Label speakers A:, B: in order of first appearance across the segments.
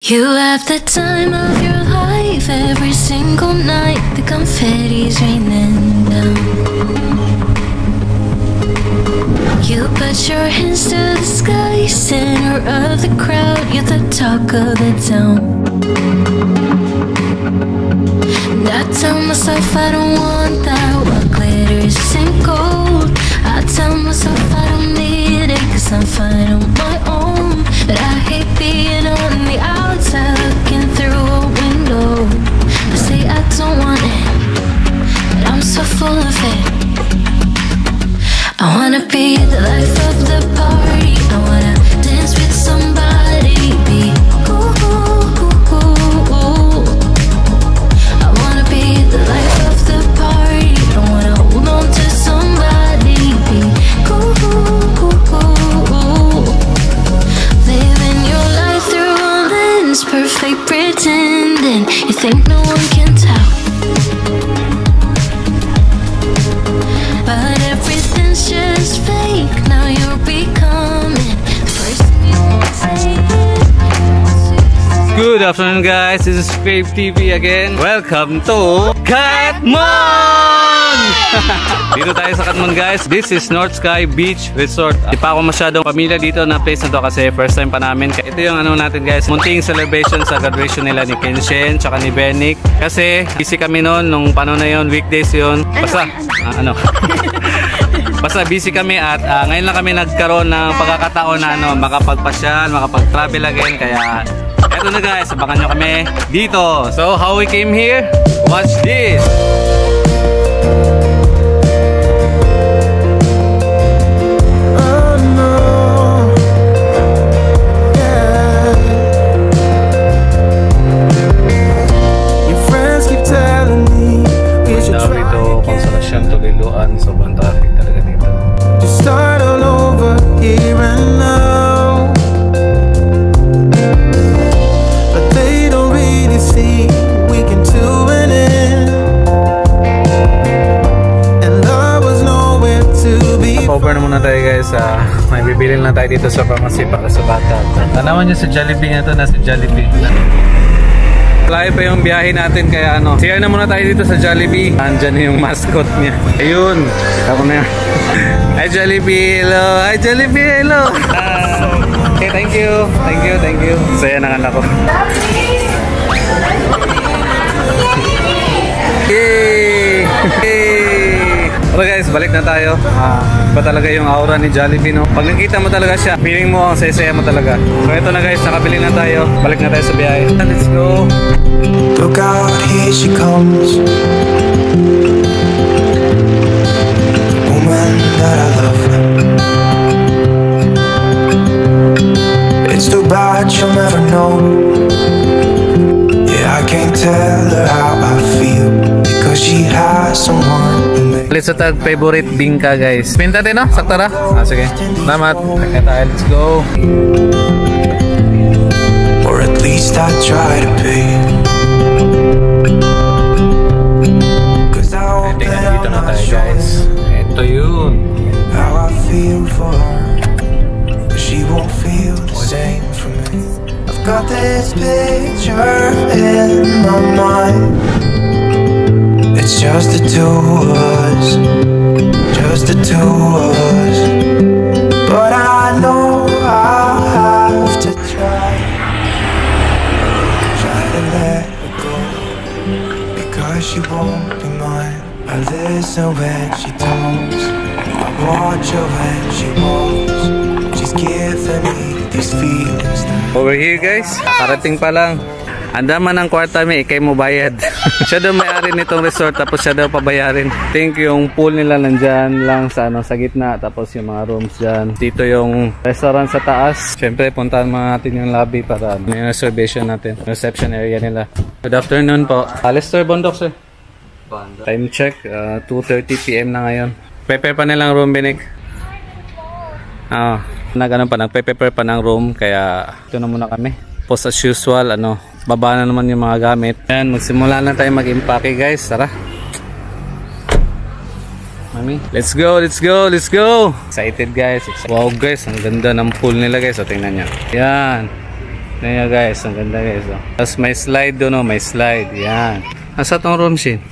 A: You have the time of your life every single night. The confetti's raining down. You put your hands to the sky, center of the crowd. You're the talk of the town. And I tell myself I don't want that. What glitters isn't gold. I tell myself I don't need it, 'cause I'm fine on my own. But I hate being on the outside looking through a window. I say I don't want it, but I'm so full of it. I wanna be the life of the party. I wanna dance with somebody, be cool. I wanna be the life of the party. I wanna hold on to somebody, be cool. Living your life through a lens, perfect pretending. You think no one can tell, but everything's just fake. Now you're becoming the person you say.
B: Good afternoon, guys. This is Fave TV again. Welcome to Katmon! Dito tayo sa Katmon, guys. This is North Sky Beach Resort. Di pa ako masyadong pamilya dito na place na to kasi first time pa namin. Ito yung ano natin, guys, munting celebration sa graduation nila ni Kenshin tsaka ni Benic. Kasi busy kami noon nung paano na yun, weekdays yun. Basta basta busy kami at ngayon lang kami nagkaroon ng pagkakataon na makapagpasyal, makapag-travel again. Kaya eto na, guys, abangan nyo kami dito. So how we came here? Watch this! Sobrang traffic talaga dito.
C: Just start all over here and now. But they don't really see we can do it in. And love was nowhere to be.
B: Over na muna tayo, guys. May bibilin lang tayo dito sa pharmacy para sa bata. Tanawan nyo sa Jollibee na to, nasa Jollibee. Layo pa yung biyahe natin, kaya share na muna tayo dito sa Jollibee. Andyan yung mascot niya. Ayun, kita ko na yan. Hi Jollibee, hello. Hi Jollibee, hello. Okay, thank you. Thank you. Saya ng anak ko. Yay! Okay, guys, balik na tayo. Iba talaga yung aura ni Jollibee, no? Pag nakita mo talaga siya, feeling mo, ang saya-saya mo talaga. So ito na, guys, nakabili na tayo. Balik na tayo sa biyahe. Let's go!
C: Look out, here she comes. Woman that I love. It's too bad she'll never know. Yeah, I can't tell her how I feel, because she has someone.
B: Let's sa tag favorite bingka, guys. Pinta din, no? Sakto na? Sige. Salamat. Okay tayo. Let's go.
C: Or at least I try to be.
B: Dito na tayo, guys. Ito yun.
C: How I feel for her, but she won't feel the same for me. I've got this picture in my mind. It's just the two of us, just the two of us. But I know I'll have to try to let her go, because she won't be mine. I listen when she talks, I watch her when she walks. She's giving me these feelings that
B: Over here, guys. Karating pa lang. Andaman ng kwarta, may ikay mo bayad. Siya daw may-ari nitong resort, tapos siya daw pabayarin. Think yung pool nila nandyan lang sa gitna, tapos yung mga rooms dyan. Dito yung restaurant sa taas. Siyempre, puntahan natin yung lobby para yung reservation natin. Reception area nila. Good afternoon po. Alistair Bondok, sir. Time check, 2:30 PM na ngayon. Prepare pa nilang room, Benic. Nagpe-prepare pa ng room, kaya ito na muna kami. Post as usual, baba na naman yung mga gamit. Ayan, magsimula na tayo mag-impake, guys. Tara. Mami, let's go. Excited, guys. Wow, guys, ang ganda ng pool nila, guys. So, tingnan nyo. Yan. Ayan guys, ang ganda guys. Oh. Tapos may slide doon, oh, may slide. Yan. Asa tong room scene?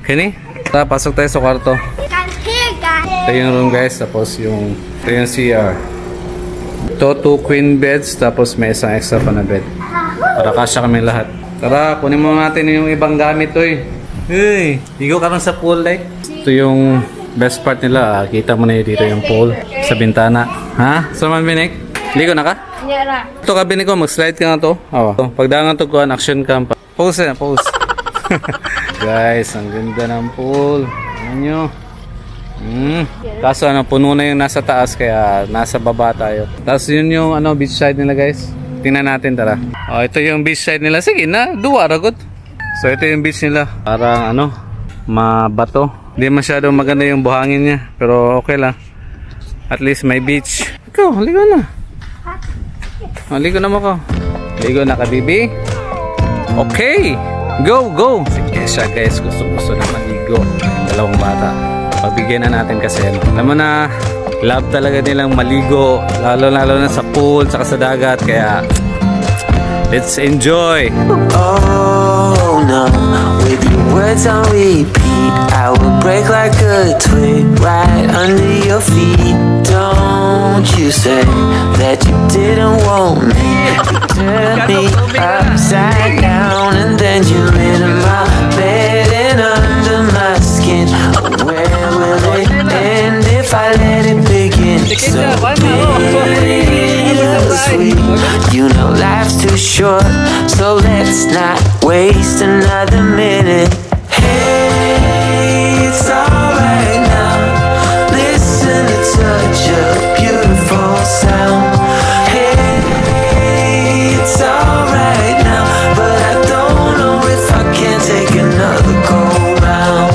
B: Kini? Tara, pasok tayo sa kwarto. Ito yung room guys, tapos ito yung CR. Ito 2 queen beds, tapos may isang extra pa na bed. Para kasya kami lahat. Tara, kunin mo natin yung ibang gamit to eh. Hey, higo ka rin sa pool like. Ito yung best part nila. Kita mo na yun dito yung pool sa bintana. Ha? So man Binik? Ligo na ka? Ito ka Binik ko, mag-slide ka na to. Pagdangan to ko, action cam pa. Pose na, pose. Guys, ang ganda ng pool. Ano nyo? Kaso puno na yung nasa taas kaya nasa baba tayo. Tapos yun yung beach side nila guys. Tingnan natin, tara. Ito yung beach side nila. Sige na, duwa ragot. So ito yung beach nila. Parang mabato. Hindi masyadong maganda yung buhangin niya, pero okay lang. At least may beach. Ikaw, ligo na. Ligo na mo ko. Ligo na ka, bibi. Okay, go, go. Sige siya guys, gusto na maligo. Dalawang bata. Pagbigyan na natin kasi alam mo na, love talaga nilang maligo, lalo na sa pool saka sa dagat, kaya let's enjoy.
C: Oh no, with your words on repeat, I will break like a twig right under your feet. Don't you say that you didn't want me. You turned me upside down and then you lit my bed and under my skin. Where will it end if I let it begin? So sweet, you know life's too short, so let's not waste another minute. Hey, it's alright now. Listen to such a beautiful sound. Hey, it's alright now, but I don't know if I can take another go round.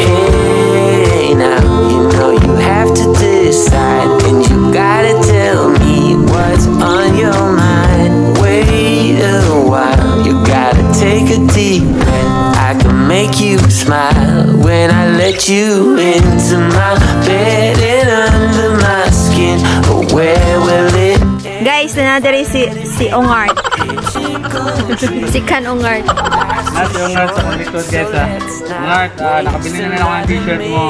C: Hey, now you know you have to decide, and you gotta tell me what's on your mind. Wait a while, you gotta take a deep breath. I can make you smile when I let you into my bed and under my skin. But where will it end?
D: Guys, nanadari si Ongart. Si Kan Ongart.
B: Si Ongart sa likod guys ha. Ongart, nakabili na ako ng t-shirt mo.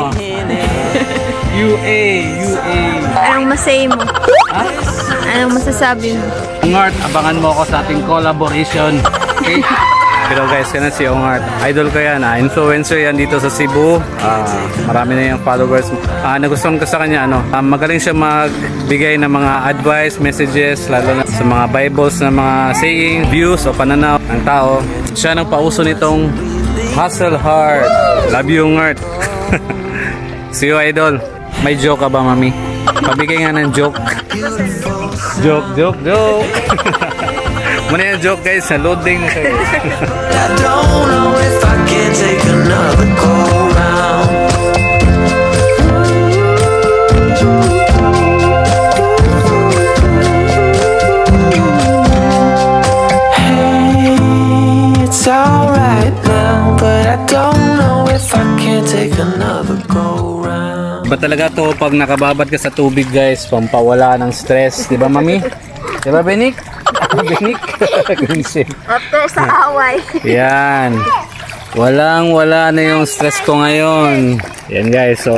B: UA.
D: Anong masay mo?
B: Ha?
D: Anong masasabi mo?
B: Ongart, abangan mo ako sa ating collaboration. Okay? Pero guys, yan na si Ongart. Idol ko yan. Influencer yan dito sa Cebu. Marami na yung followers. Nagustuhan ko sa kanya. Magaling siya magbigay ng mga advice, messages, lalo na sa mga Bibles na mga saying, views o pananaw ng tao. Siya nang pauso nitong hustle hard. Love you, Ongart. See you, idol. May joke ka ba, mami? Pabigay nga ng joke. Joke. Muna yung joke guys, sa loading na siya guys.
C: I don't know if I can take another go round. Hey, it's alright now, but I don't know if I can take another go round.
B: Ba talaga to pag nakababad ka sa tubig guys, pampawala ng stress, di ba mami? Di ba Benik? Benik?
D: After sa away.
B: Yan. Wala na yung stress ko ngayon. Yan guys, so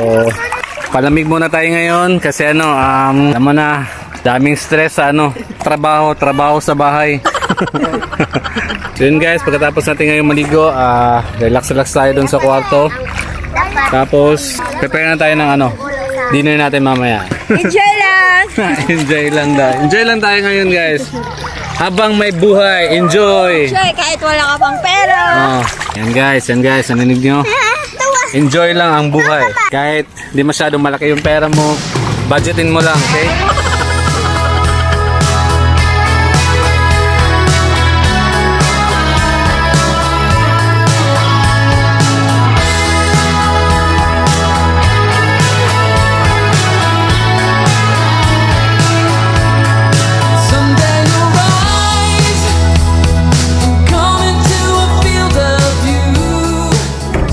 B: palamig muna tayo ngayon kasi alam mo na, daming stress sa trabaho sa bahay. So yun guys, pagkatapos natin ngayon maligo, relax tayo dun sa kwarto. Tapos prepare na tayo ng dinner natin mamaya.
D: Enjoy lang!
B: Enjoy lang tayo ngayon guys. Habang may buhay, enjoy!
D: Enjoy kahit wala ka pang pera.
B: Yan guys, narinig nyo? Enjoy lang ang buhay. Kahit di masyadong malaki yung pera mo, budgetin mo lang, okay?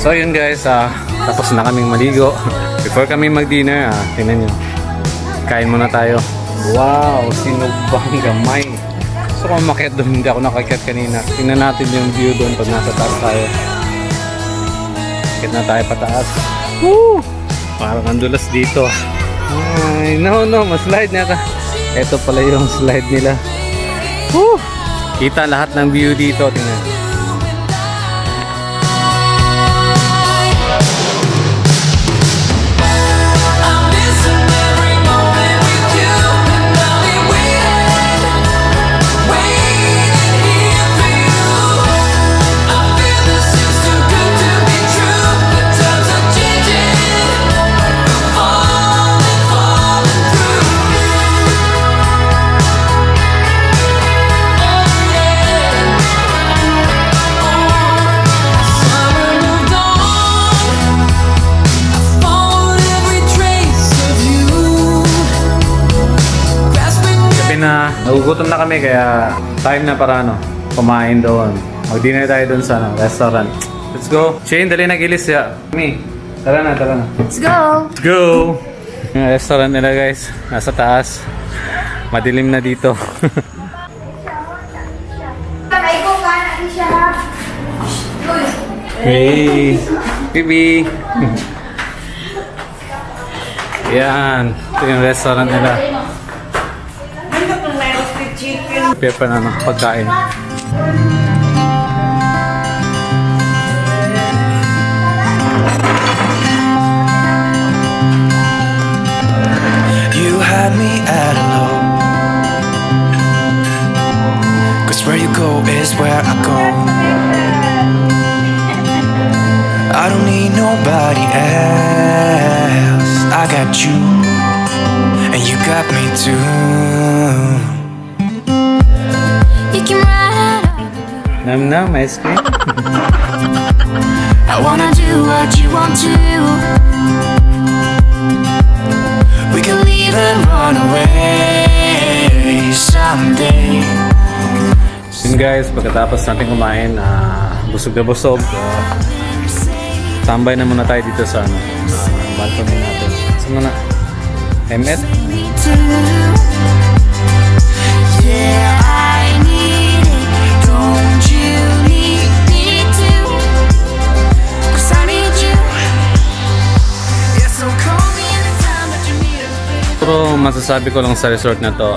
B: So So yun guys, tapos na kaming maligo. Before kami mag-dinner, tingnan nyo. Kain muna tayo. Wow, sinubang gamay. So kung umakyat doon, hindi ako nakakyat kanina. Tingnan natin yung view doon pag nasa taas tayo. Akyat na tayo pataas. Woo! Parang andulas dito. Ay, no, maslide na ka. Ito pala yung slide nila. Woo! Kita lahat ng view dito. Tingnan. Nagugutom na kami kaya time na para kumain doon. Mag-dinner tayo doon sa restaurant. Let's go. Shane, dali na gilis ya. Mi, tara na.
D: Let's go!
B: Let's go! Yung restaurant nila guys, nasa taas. Madilim na dito. Hey! Bibi! Yan. Ito yung restaurant nila. Prepare pa na ng pagkain.
C: You had me at hello, 'cause where you go is where I go. I don't need nobody else. I got you, and you got me too.
B: Nam, ice cream.
A: I wanna do what you want to.
C: We can leave and run away someday.
B: Yun guys, pagkatapos natin kumain, busog na busog. Tambay na muna tayo dito sa balcony natin. Saan muna? M8?
A: Yeah, I need it. Don't you need me too? 'Cause I need you. Yeah, so call me anytime that you need a.
B: Pero masasabi ko lang sa resort na to,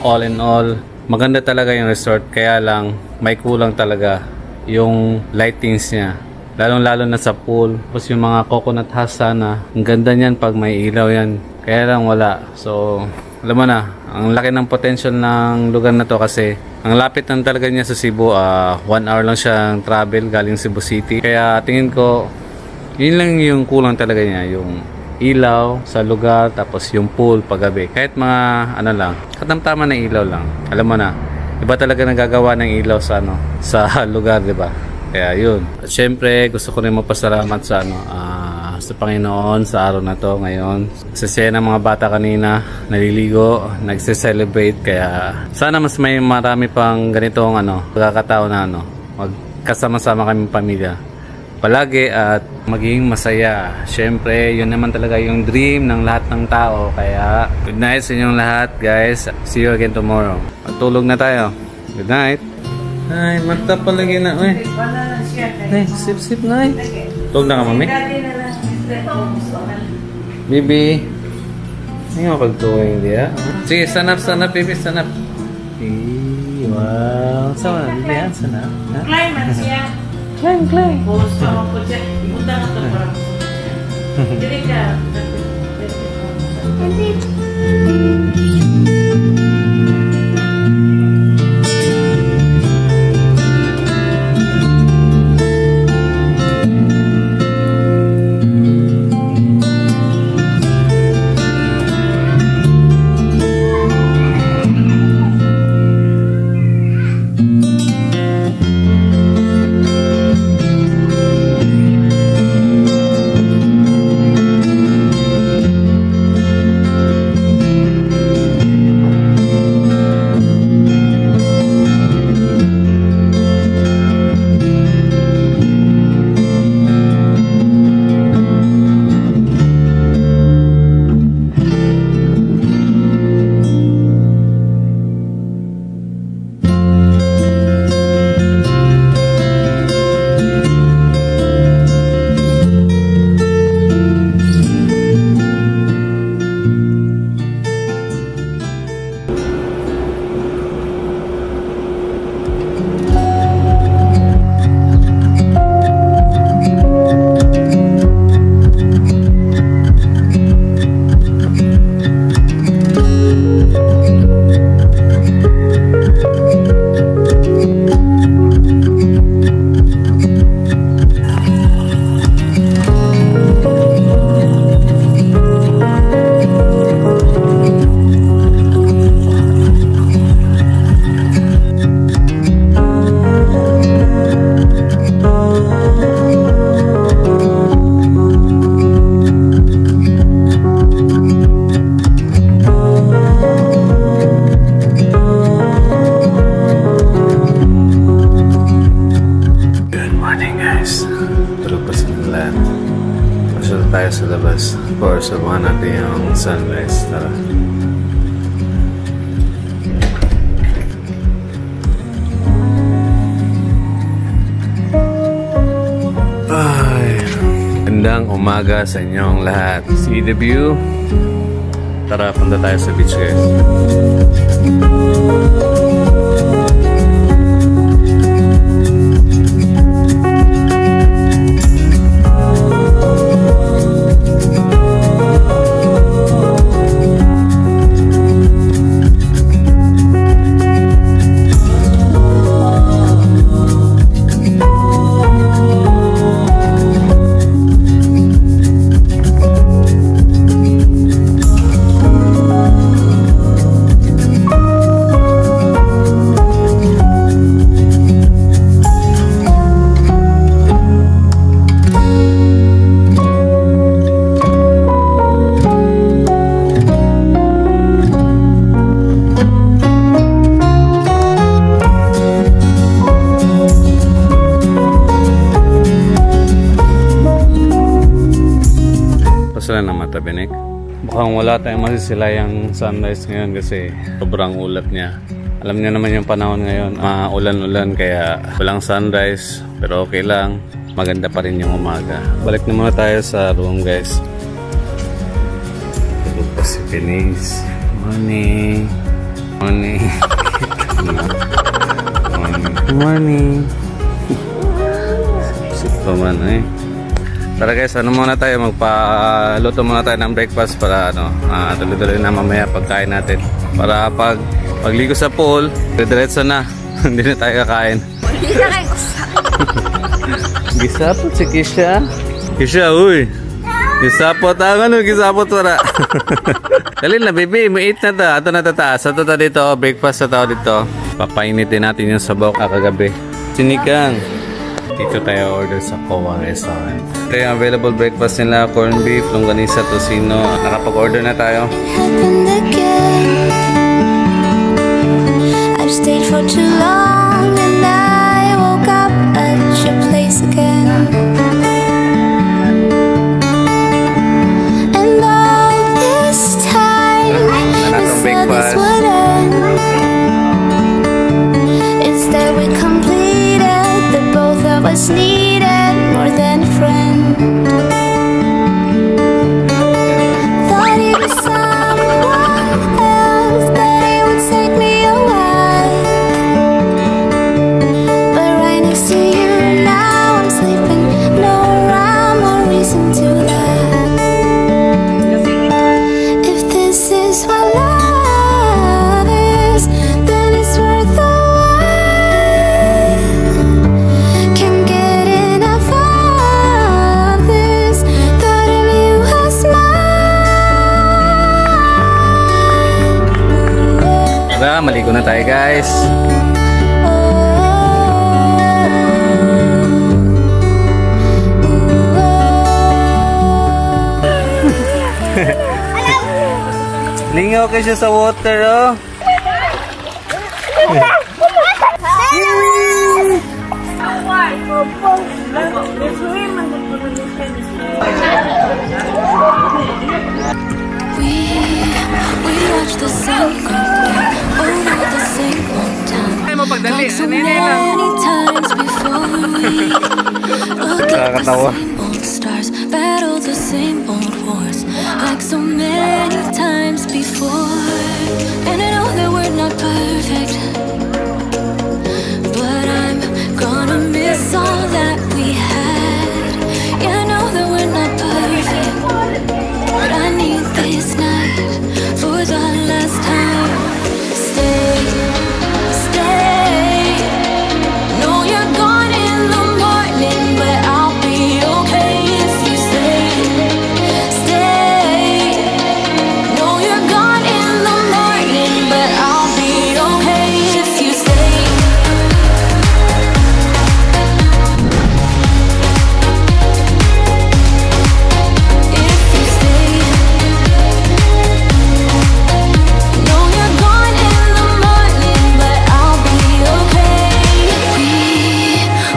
B: all in all, maganda talaga yung resort. Kaya lang, may kulang talaga yung lightings niya. Lalong-lalo na sa pool. Tapos yung mga coconut huts sana. Ang ganda niyan pag may ilaw yan. Kaya lang wala. So, alam mo na, ang laki ng potential ng lugar na to kasi ang lapit lang talaga niya sa Cebu. 1 hour lang siyang travel galing Cebu City. Kaya tingin ko, yun lang yung kulang talaga niya. Yung ilaw sa lugar, tapos yung pool paggabi. Kahit mga lang, katamtama na ilaw lang. Alam mo na, iba talaga nagagawa ng ilaw sa sa lugar, di ba? Kaya yun. At syempre, gusto ko rin magpasalamat sa sa Panginoon sa araw na to ngayon. Sasaya ng mga bata kanina, naliligo, nagse-celebrate. Kaya sana mas may marami pang ganitong pagkakataon na magkasama-sama kaming pamilya palagi at maging masaya. Syempre, yun naman talaga yung dream ng lahat ng tao. Kaya good night sa inyong lahat guys. See you again tomorrow. Matulog na tayo. Good night. Ay, mata palagi na. Ay, sip na. Tulog na ka, mami? Bibi. Hindi nga pagtuwing diya. Sige, sanap, Bibi, sanap. Wow. Sama na, Bibi, yan, sanap.
E: Climate siya.
B: Climb.
E: Sama po siya. Ibutan na ito para. Dili ka.
B: Social tayo sa labas. Of course, samahan natin yung sunrise. Tara. Ay, gandang umaga sa inyong lahat. See the view? Tara, punta tayo sa beach, guys. Sila na mata, Benek. Mukhang wala tayong masisilayang sunrise ngayon kasi sobrang ulat niya. Alam niyo naman yung panahon ngayon, ulan-ulan kaya walang sunrise, pero okay lang, maganda pa rin yung umaga. Balik na muna tayo sa room, guys. Tulog pa si Benes. Morning. Morning. Morning. Sip pa man eh. Tara guys, ano muna tayo, magpaluto muna tayo ng breakfast para tuloy-tuloy na mamaya pagkain natin. Para pag magligo sa pool, diretso na. Hindi na tayo kakain. Gisapot si Kisha. Kisha, uy. Gisapot. Gisapot para. Dali na baby, may eat na ta. Ato na tataas. Ato ta dito, breakfast na tao dito. Papainitin natin yung sabaw kagabi. Sinigang. Dito tayo order sa Kowa Restaurant. Ito yung available breakfast nila, corned beef, longganisa, tocino. Nakapag-order na tayo.
A: I've stayed for too long and I woke up at your place again. And all this time we said this would end. Instead we completed the both of us needed more than a friend. Thought he was someone else, that he would take me away. But right next to you now I'm sleeping, no rhyme or reason to laugh. If this is what love is, then it's worth the
B: maligo na tayo guys. Lingaw kayo siya sa water oh.
A: We watch the sun go down over the same old town. Like so many times before we look at the same old stars, battle the same old wars. Like so many times before. And I know that we're not perfect, but I'm gonna miss all that we had. Yeah, I know that we're not perfect, but I need this night for the last time. Stay, stay. Know you're gone in the morning, but I'll be okay if you stay. Stay. Know you're gone in the morning, but I'll be okay if you stay. If you stay. Know you're gone in the morning, but I'll be okay.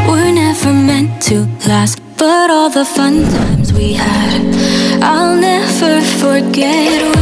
A: We were never meant to last, but all the fun times we had. I'll never forget.